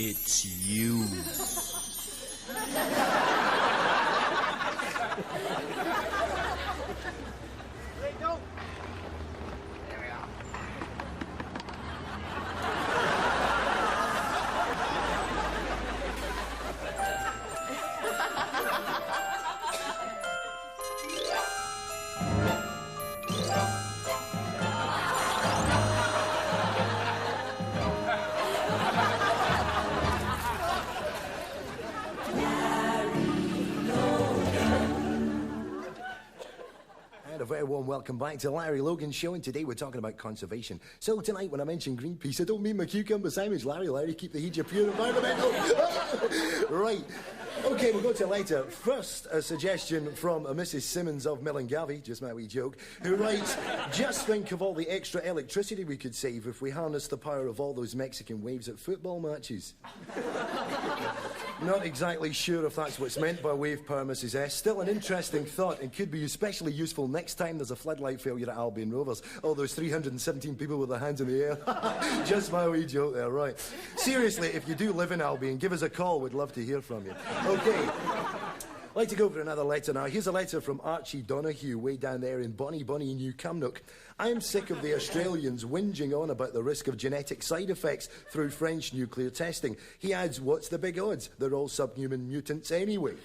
It's you. A very warm welcome back to Larry Logan's show, and today we're talking about conservation. So tonight, when I mention Greenpeace, I don't mean my cucumber sandwich. Larry, keep the heat pure environmental. Right. Okay, we'll go to later. First, a suggestion from a Mrs. Simmons of Millengavi, just my wee joke, who writes, just think of all the extra electricity we could save if we harnessed the power of all those Mexican waves at football matches. Not exactly sure if that's what's meant by wave power, Mrs. S. Still an interesting thought, and could be especially useful next time there's a floodlight failure at Albion Rovers. All those 317 people with their hands in the air. Just my wee joke there, right. Seriously, if you do live in Albion, give us a call. We'd love to hear from you. Okay. I'd like to go for another letter now. Here's a letter from Archie Donoghue, way down there in Bonnie New Cumnock. I am sick of the Australians whinging on about the risk of genetic side effects through French nuclear testing. He adds, what's the big odds? They're all subhuman mutants anyway.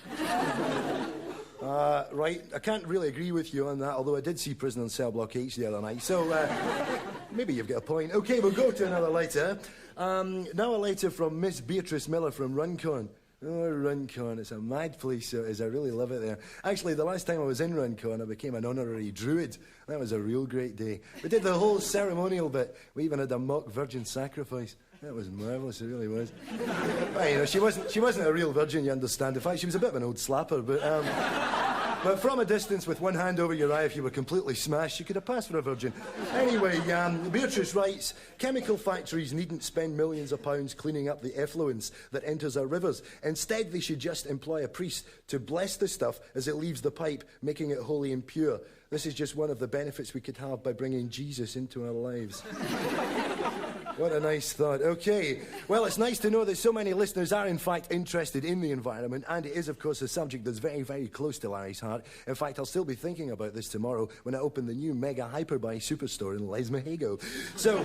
Right, I can't really agree with you on that, although I did see Prison on Cell Block H the other night, so maybe you've got a point. OK, we'll go to another letter. Now a letter from Miss Beatrice Miller from Runcorn. Oh, Runcorn, it's a mad place, so it is. I really love it there. Actually, the last time I was in Runcorn, I became an honorary druid. That was a real great day. We did the whole ceremonial bit. We even had a mock virgin sacrifice. That was marvellous, it really was. Well, you know, she wasn't a real virgin, you understand. In fact, she was a bit of an old slapper, but from a distance, with one hand over your eye, if you were completely smashed, you could have passed for a virgin. Anyway, Beatrice writes, chemical factories needn't spend millions of pounds cleaning up the effluence that enters our rivers. Instead, they should just employ a priest to bless the stuff as it leaves the pipe, making it holy and pure. This is just one of the benefits we could have by bringing Jesus into our lives. What a nice thought. OK, well, it's nice to know that so many listeners are, in fact, interested in the environment, and it is, of course, a subject that's very, very close to Larry's heart. In fact, I'll still be thinking about this tomorrow when I open the new Mega Hyperbuy Superstore in Les Mahago. So,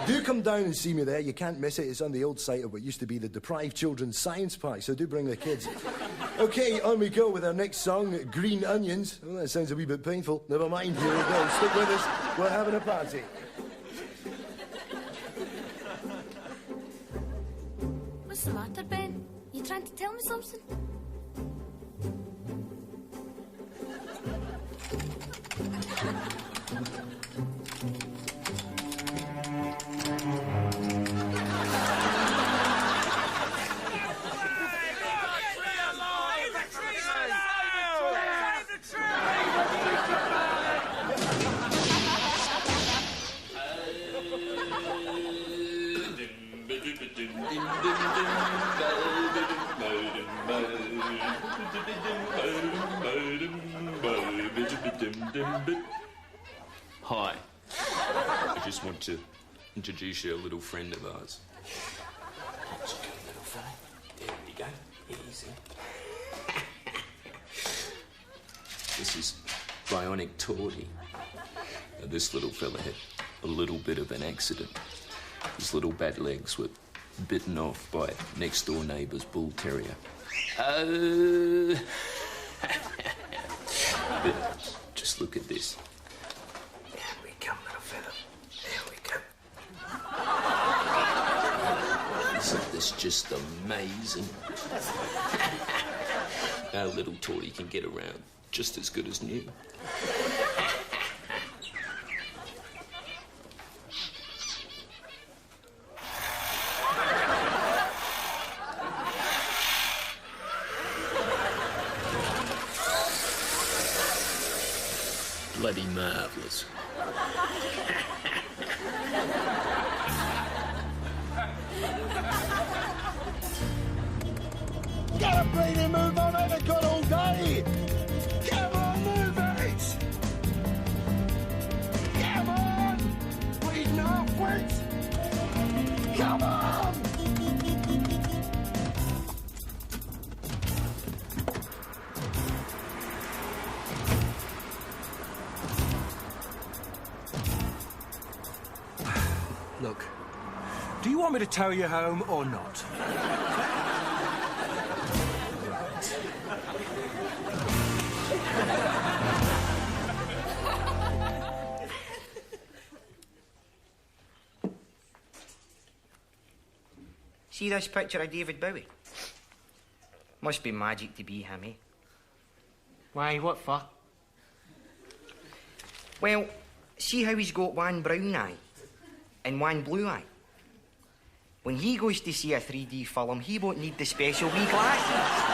do come down and see me there. You can't miss it. It's on the old site of what used to be the Deprived Children's Science Park, so do bring the kids. OK, on we go with our next song, Green Onions. Oh, that sounds a wee bit painful. Never mind, here we go. Stick with us. We're having a party. What's the matter, Ben? You trying to tell me something? Hi. I just want to introduce you to a little friend of ours. Let's go, little fella. There we go. Easy. This is Bionic Torty. Now, this little fella had a little bit of an accident. His little bad legs were bitten off by next door neighbour's bull terrier. But just look at this. There we come, little fella. There we go. Isn't this just amazing? Our little Torty can get around just as good as new. Bloody marvellous. Gotta bleeding move on, I haven't got all day. Come on, move it. Come on. Bleeding halfwards. Come on. Look, do you want me to tow you home or not? See this picture of David Bowie? Must be magic to be him, eh? Why, what for? Well, see how he's got one brown eye and one blue eye? When he goes to see a 3D film, he won't need the special wee glasses.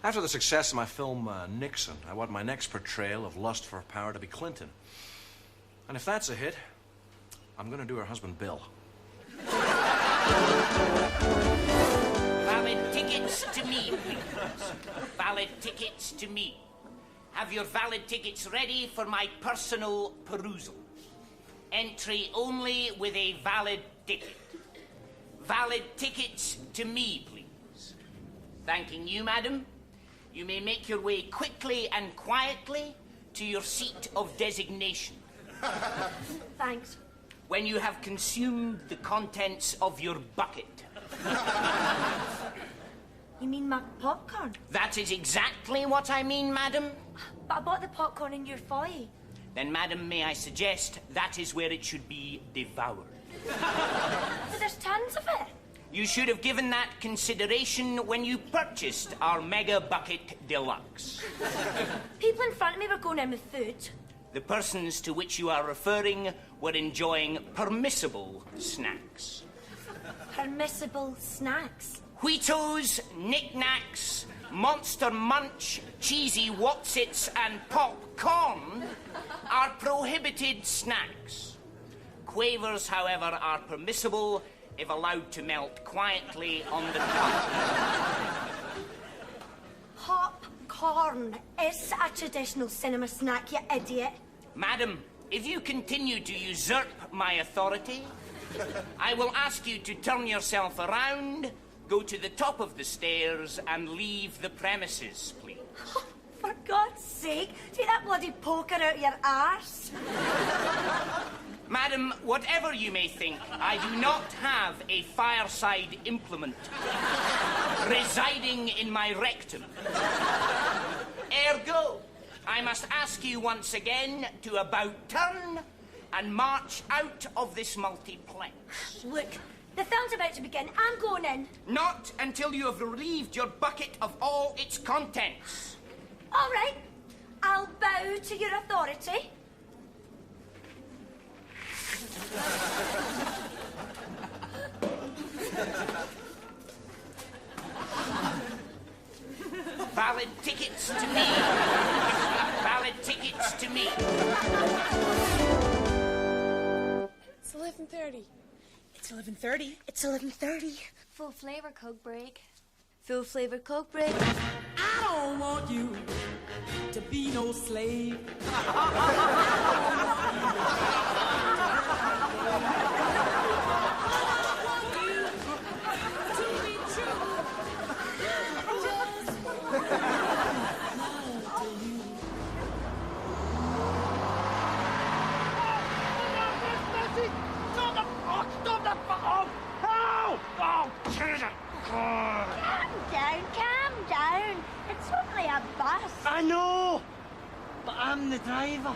After the success of my film Nixon, I want my next portrayal of lust for power to be Clinton. And if that's a hit, I'm going to do her husband Bill. Valid tickets to me, please. Valid tickets to me. Have your valid tickets ready for my personal perusal. Entry only with a valid ticket. Valid tickets to me, please. Thanking you, madam. You may make your way quickly and quietly to your seat of designation. Thanks. When you have consumed the contents of your bucket. You mean my popcorn? That is exactly what I mean, madam. But I bought the popcorn in your foyer. Then, madam, may I suggest that is where it should be devoured. But there's tons of it. You should have given that consideration when you purchased our Mega Bucket Deluxe. People in front of me were going in with food. The persons to which you are referring were enjoying permissible snacks. Permissible snacks. Wheatos, knickknacks, Monster Munch, cheesy Wotsits and popcorn are prohibited snacks. Quavers, however, are permissible if allowed to melt quietly on the tongue. Popcorn is a traditional cinema snack, you idiot. Madam, if you continue to usurp my authority, I will ask you to turn yourself around, go to the top of the stairs, and leave the premises, please. Oh, for God's sake, take that bloody poker out your arse. Madam, whatever you may think, I do not have a fireside implement residing in my rectum. Ergo, I must ask you once again to about turn and march out of this multiplex. Look, the film's about to begin. I'm going in. Not until you have relieved your bucket of all its contents. All right. I'll bow to your authority. Valid tickets to me. Valid tickets to me. It's 11:30. It's 11:30. It's 11:30. Full flavour Coke break. Full flavour Coke break. I don't want you to be no slave. Calm down. It's only a bus. I know, but I'm the driver.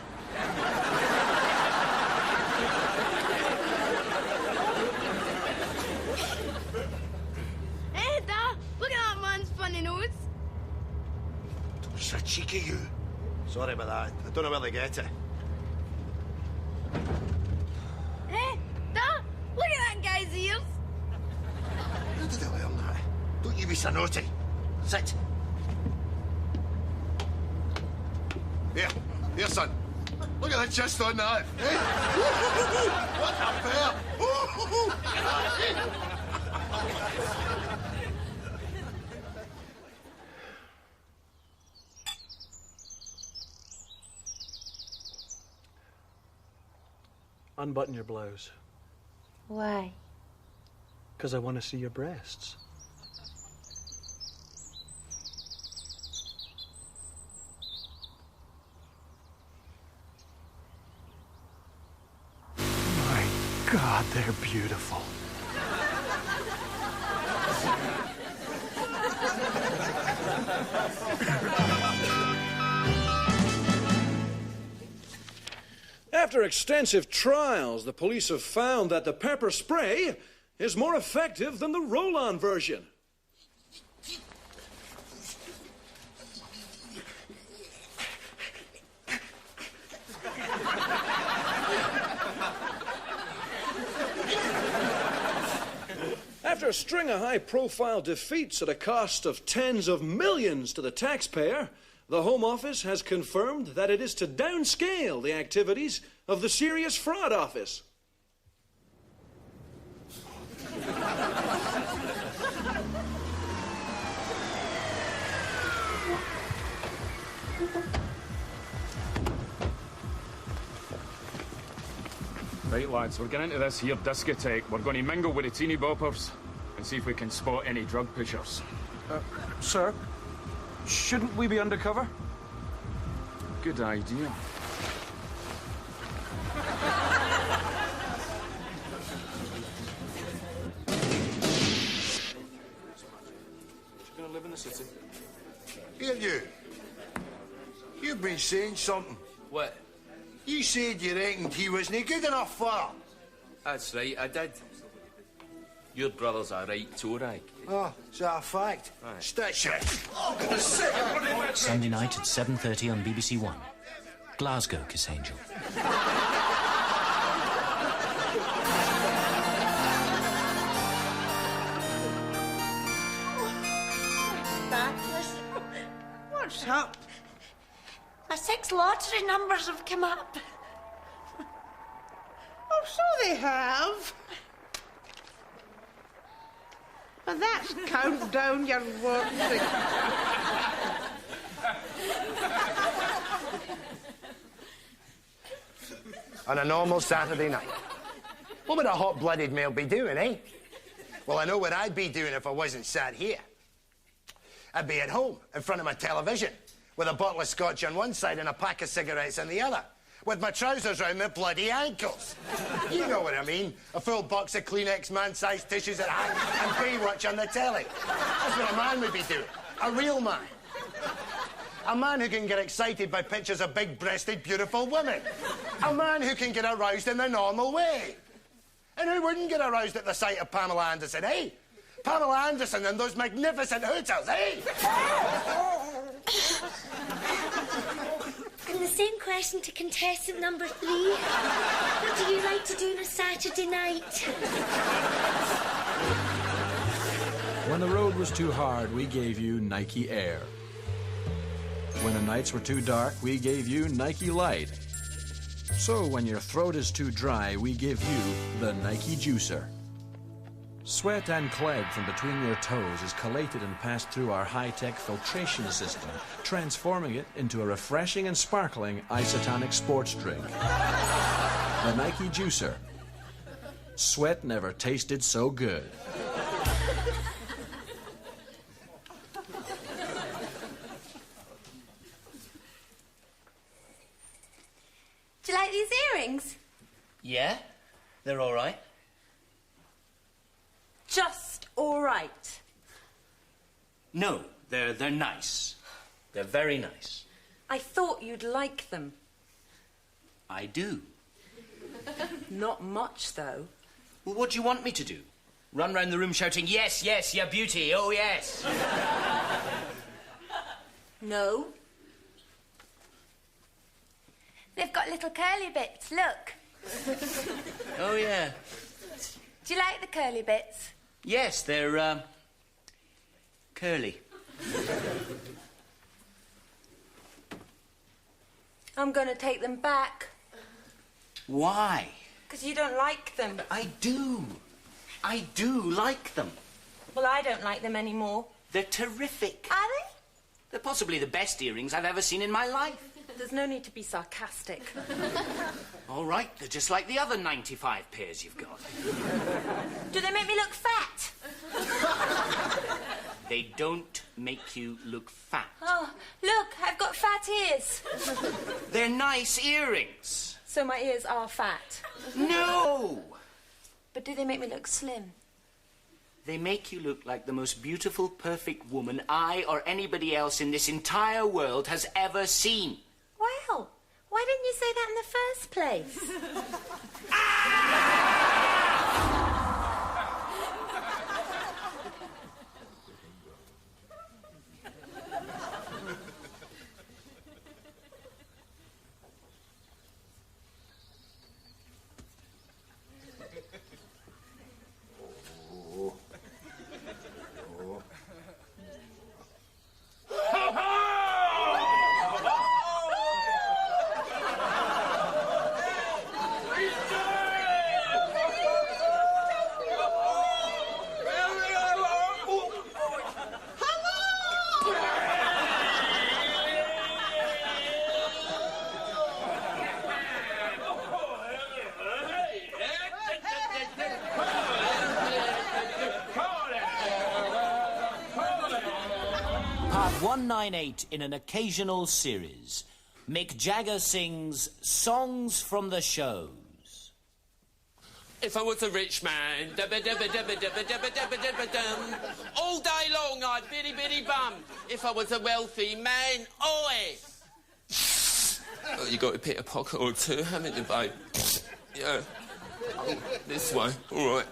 Hey, Dad, look at that man's funny nose. So cheeky, you. Sorry about that. I don't know where they get it. Hey, Dad, look at that guy's ears. How did they learn that? Don't you be so naughty. Sit. Here, son. Look at the chest on that. Eh? What a pair. Unbutton your blouse. Why? Because I want to see your breasts. God, they're beautiful. After extensive trials, the police have found that the pepper spray is more effective than the roll-on version. After a string of high-profile defeats at a cost of tens of millions to the taxpayer, the Home Office has confirmed that it is to downscale the activities of the Serious Fraud Office. Right, lads, we're getting into this here discotheque. We're going to mingle with the teeny boppers and see if we can spot any drug pushers. Sir, shouldn't we be undercover? Good idea. You're gonna live in the city? Here, you've been saying something. What? You said you reckoned he wasn't good enough for her. That's right, I did. Your brother's a right toe rag. Oh, is that a fact? Aye. Stitch it. Sunday night at 7:30 on BBC One. Glasgow, Kiss Angel. What's up? My 6 lottery numbers have come up. Oh, so they have. Well, that's count down your wanting. On a normal Saturday night. What would a hot-blooded male be doing, eh? Well, I know what I'd be doing if I wasn't sat here. I'd be at home, in front of my television, with a bottle of scotch on one side and a pack of cigarettes on the other, with my trousers round my bloody ankles. You know what I mean. A full box of Kleenex man-sized tissues at hand and Baywatch on the telly. That's what a man would be doing. A real man. A man who can get excited by pictures of big-breasted, beautiful women. A man who can get aroused in the normal way. And who wouldn't get aroused at the sight of Pamela Anderson, eh? Pamela Anderson and those magnificent hooters, eh? And the same question to contestant number 3. What do you like to do on a Saturday night? When the road was too hard, we gave you Nike Air. When the nights were too dark, we gave you Nike Light. So when your throat is too dry, we give you the Nike Juicer. Sweat and clegg from between your toes is collated and passed through our high-tech filtration system, transforming it into a refreshing and sparkling isotonic sports drink. The Nike Juicer. Sweat never tasted so good. Do you like these earrings? Yeah, they're all right. Just all right. No, they're nice. They're very nice. I thought you'd like them. I do. Not much, though. Well, what do you want me to do? Run round the room shouting, yes, yes, your beauty, oh, yes. No. They've got little curly bits, look. Oh, yeah. Do you like the curly bits? Yes, they're, curly. I'm going to take them back. Why? Because you don't like them. I do. I do like them. Well, I don't like them anymore. They're terrific. Are they? They're possibly the best earrings I've ever seen in my life. There's no need to be sarcastic. All right, they're just like the other 95 pairs you've got. Do they make me look fat? They don't make you look fat. Oh, look, I've got fat ears. They're nice earrings. So my ears are fat? No! But do they make me look slim? They make you look like the most beautiful, perfect woman I or anybody else in this entire world has ever seen. Well, why didn't you say that in the first place? Part 198 in an occasional series. Mick Jagger sings Songs from the Shows. If I was a rich man, all day long I'd biddy biddy bum. If I was a wealthy man, oi! Oh, you got to pick a pocket or two, haven't you, babe? Yeah. Oh, this way, all right.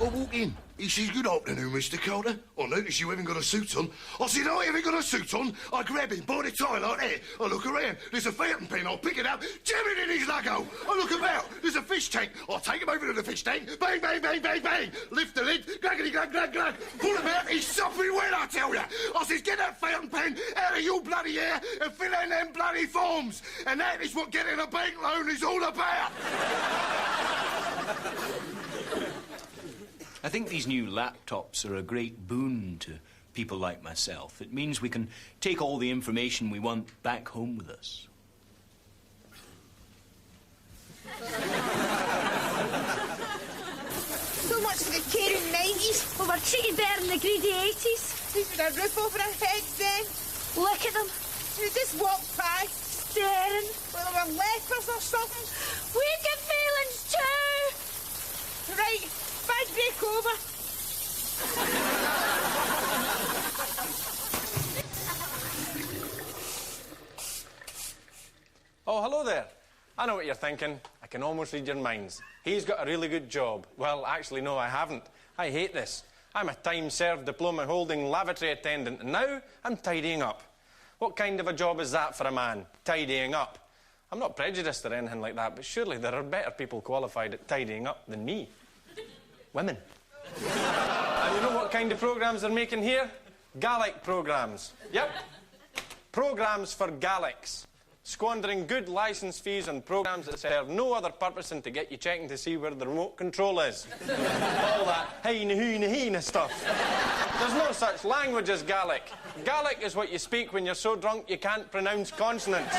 I walk in. He says, good afternoon, Mr. Calder. I notice you haven't got a suit on. I said, I haven't got a suit on. I grab him by the tie like that. I look around. There's a fountain pen. I'll pick it up, jam it in his luggo. I look about. There's a fish tank. I'll take him over to the fish tank. Bang, bang, bang, bang, bang. Lift the lid. Glaggity, glug, glug, glug. Pull him out. He's sopping wet, I tell you. I says, get that fountain pen out of your bloody hair and fill in them bloody forms. And that is what getting a bank loan is all about. I think these new laptops are a great boon to people like myself. It means we can take all the information we want back home with us. So much for the caring 90s. Well, we're treated better in the greedy 80s. At least with a roof over our heads then. Look at them. We just walked by. Staring. Well, they were lepers or something. We get feelings too. Right, bad break over. Oh, hello there. I know what you're thinking. I can almost read your minds. He's got a really good job. Well, actually, no, I haven't. I hate this. I'm a time-served diploma-holding lavatory attendant, and now I'm tidying up. What kind of a job is that for a man, tidying up? I'm not prejudiced or anything like that, but surely there are better people qualified at tidying up than me. Women. And you know what kind of programmes they're making here? Gallic programmes. Yep. Programmes for Gallics. Squandering good licence fees on programmes that serve no other purpose than to get you checking to see where the remote control is. All that hey-na-hoo-na-hee-na stuff. There's no such language as Gallic. Gallic is what you speak when you're so drunk you can't pronounce consonants.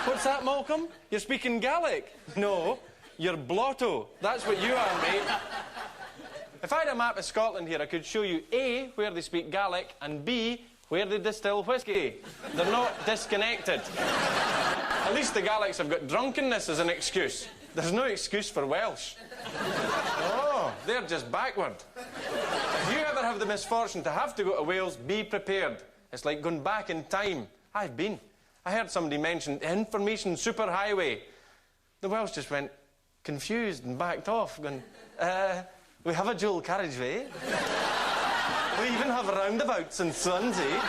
What's that, Malcolm? You're speaking Gallic? No, you're blotto. That's what you are, mate. If I had a map of Scotland here, I could show you A, where they speak Gaelic, and B, where they distill whiskey. They're not disconnected. At least the Gaelics have got drunkenness as an excuse. There's no excuse for Welsh. Oh, they're just backward. If you ever have the misfortune to have to go to Wales, be prepared. It's like going back in time. I've been. I heard somebody mention the information superhighway. The Welsh just went confused and backed off, going, we have a dual carriageway. We even have roundabouts in Swansea.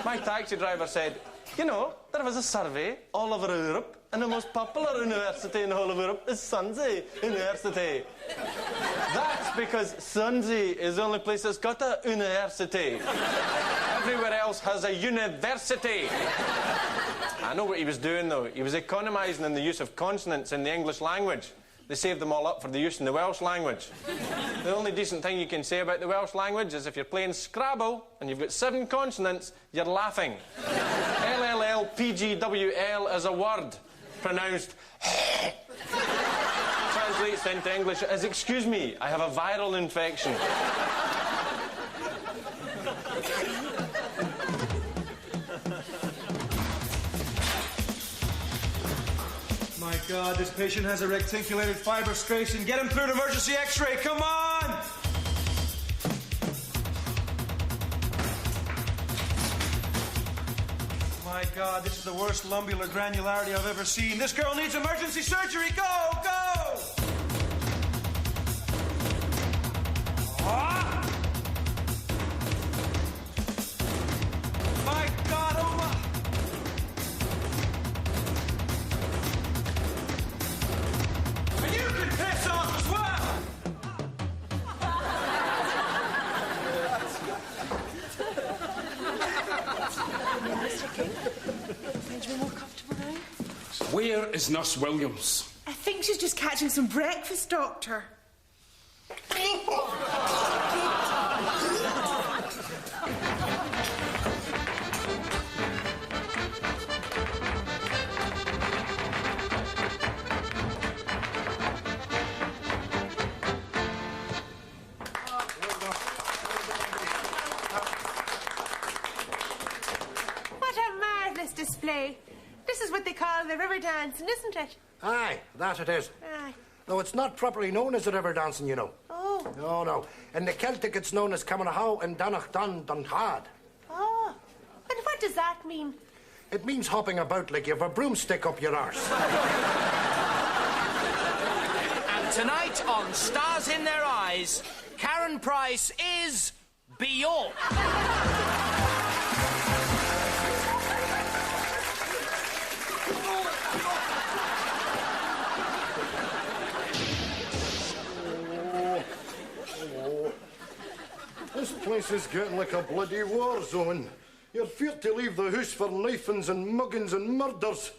My taxi driver said, you know, there was a survey all over Europe, and the most popular university in the whole of Europe is Swansea University. That's because Swansea is the only place that's got a university. Everywhere else has a university. I know what he was doing, though. He was economising in the use of consonants in the English language. They saved them all up for the use in the Welsh language. The only decent thing you can say about the Welsh language is if you're playing Scrabble and you've got 7 consonants, you're laughing. LLLPGWL is a word, pronounced translates into English as, excuse me, I have a viral infection. My God, this patient has a reticulated fibrostration. Get him through to emergency x-ray, come on! My God, this is the worst lumbular granularity I've ever seen. This girl needs emergency surgery. Go, go! Ah! My God, oh my! And you can piss off as well! Where is Nurse Williams? I think she's just catching some breakfast, Doctor. What a marvellous display. This is what they call the river dancing, isn't it? Aye, that it is. Aye. Though it's not properly known as the river dancing, you know. Oh. No, no. In the Celtic, it's known as Camanachau and Danach-Dan-Dan-Had. Oh. And what does that mean? It means hopping about like you've a broomstick up your arse. And tonight on Stars in Their Eyes, Karen Price is Bjork. This place is getting like a bloody war zone. You're feared to leave the house for knifings and muggings and murders.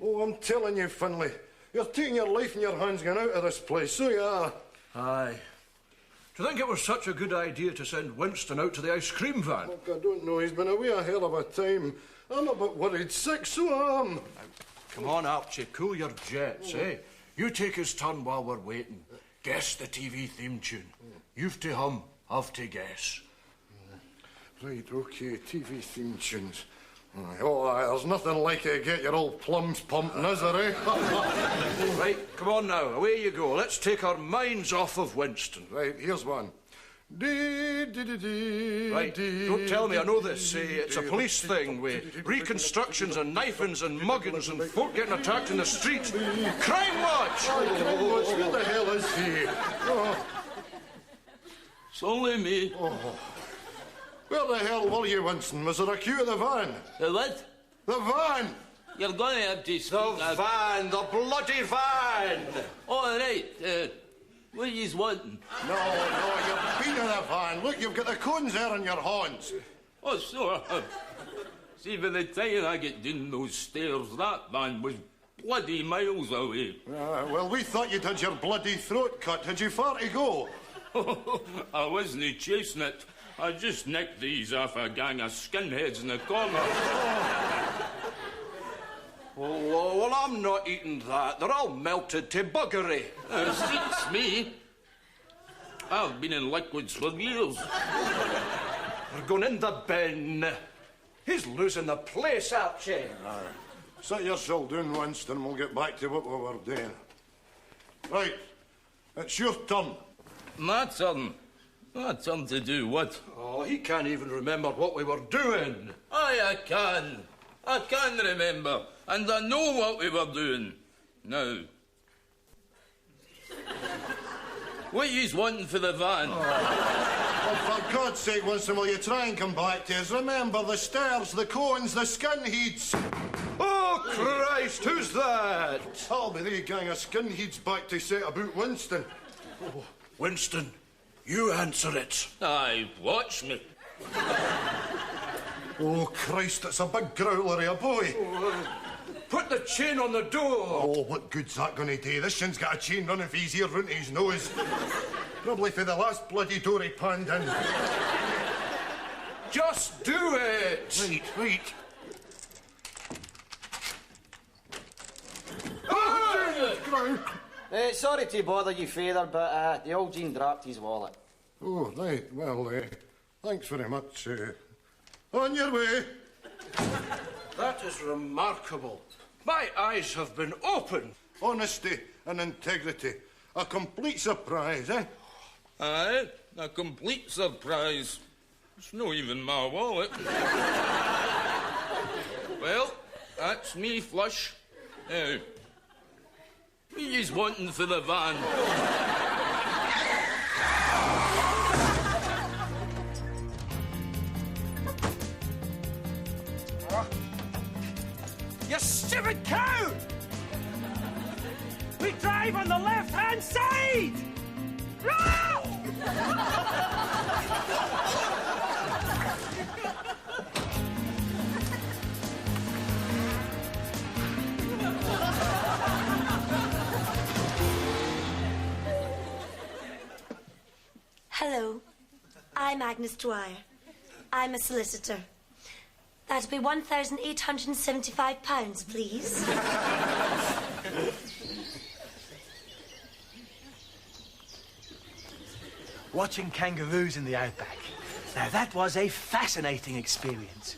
Oh, I'm telling you, Finlay, you're taking your life in your hands going out of this place, so you are. Aye. Do you think it was such a good idea to send Winston out to the ice cream van? Look, I don't know. He's been away a hell of a time. I'm a bit worried sick, so I am. Come on, Archie, cool your jets, eh? You take his turn while we're waiting. Guess the TV theme tune. You've to hum, I've to guess. Right, OK, TV theme tunes. Aye, there's nothing like it to get your old plums pumping, is there, eh? Right, come on now, away you go. Let's take our minds off of Winston. Right, here's one. Right, don't tell me I know this. It's a police thing with reconstructions and knifings and muggings and folk getting attacked in the street. Crime Watch! Crime Watch, where the hell is he? Oh. It's only me. Oh. Where the hell were you, Winston? Was there a queue in the van? The what? The van! You're going to have to speak The van! The bloody van! All right. What are you wanting? No, you've been in the van. Look, you've got the cones there on your horns. Oh, so... see, by the time I get down those stairs, that van was bloody miles away. Well, we thought you'd had your bloody throat cut. Had you far to go? I wasn't chasing it. I just nicked these off a gang of skinheads in the corner. Well, I'm not eating that. They're all melted to buggery. Suits me. I've been in liquids for years. We're going in the bin. He's losing the place, Archie. Sit yourself down, Winston. We'll get back to what we were doing. Right, it's your turn. My turn? My turn to do what? Oh, he can't even remember what we were doing. Aye, I can. I can remember. And I know what we were doing. Now. What are you wanting for the van? Oh, for God's sake, Winston, will you try and come back to us? Remember the stairs, the cones, the skinheads. Oh, Christ, who's that? I'll be the gang of skinheads back to set about Winston. Oh, Winston, you answer it. Aye, watch me. Oh, Christ, it's a big growler of a boy. Put the chain on the door. Oh, what good's that going to do? This shin's got a chain running for his ear round to his nose. Probably for the last bloody door he panned in. Just do it. Right. Sorry to bother you, Father, but the old Gene dropped his wallet. Oh, right. Well, thanks very much. On your way. That is remarkable. My eyes have been opened. honesty and integrity. A complete surprise, eh? Aye, a complete surprise. It's not even my wallet. Well, that's me flush. Now, what are you wanting for the van? You stupid cow! We drive on the left-hand side! Hello, I'm Agnes Dwyer. I'm a solicitor. That'd be £1,875, please. Watching kangaroos in the outback. Now, that was a fascinating experience.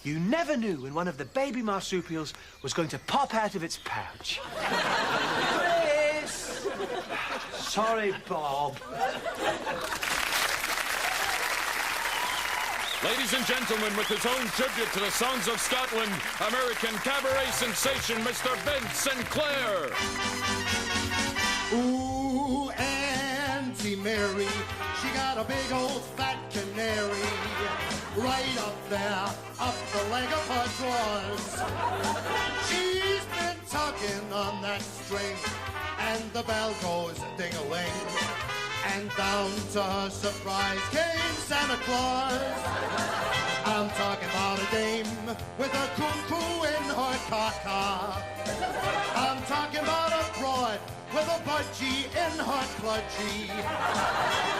You never knew when one of the baby marsupials was going to pop out of its pouch. Chris! Sorry, Bob. Ladies and gentlemen, with his own tribute to the songs of Scotland, American cabaret sensation, Mr. Vince Sinclair. Ooh, Auntie Mary, she got a big old fat canary right up there, up the leg of her drawers. She's been tugging on that string, and the bell goes ding-a-ling. And down to her surprise came Santa Claus. I'm talking about a dame with a cuckoo in her caca. I'm talking about a broad with a budgie in her kludgy.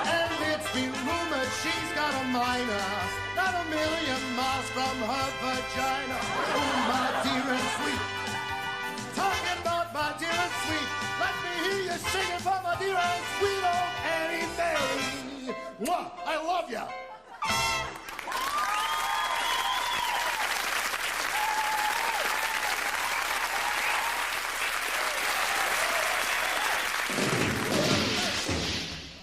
And it's been rumored she's got a minor not a million miles from her vagina. Oh, my dear and sweet. Talking about my dear and sweet. Let me hear you singing for my dear and sweet old Annie Mary. Mwah, I love ya.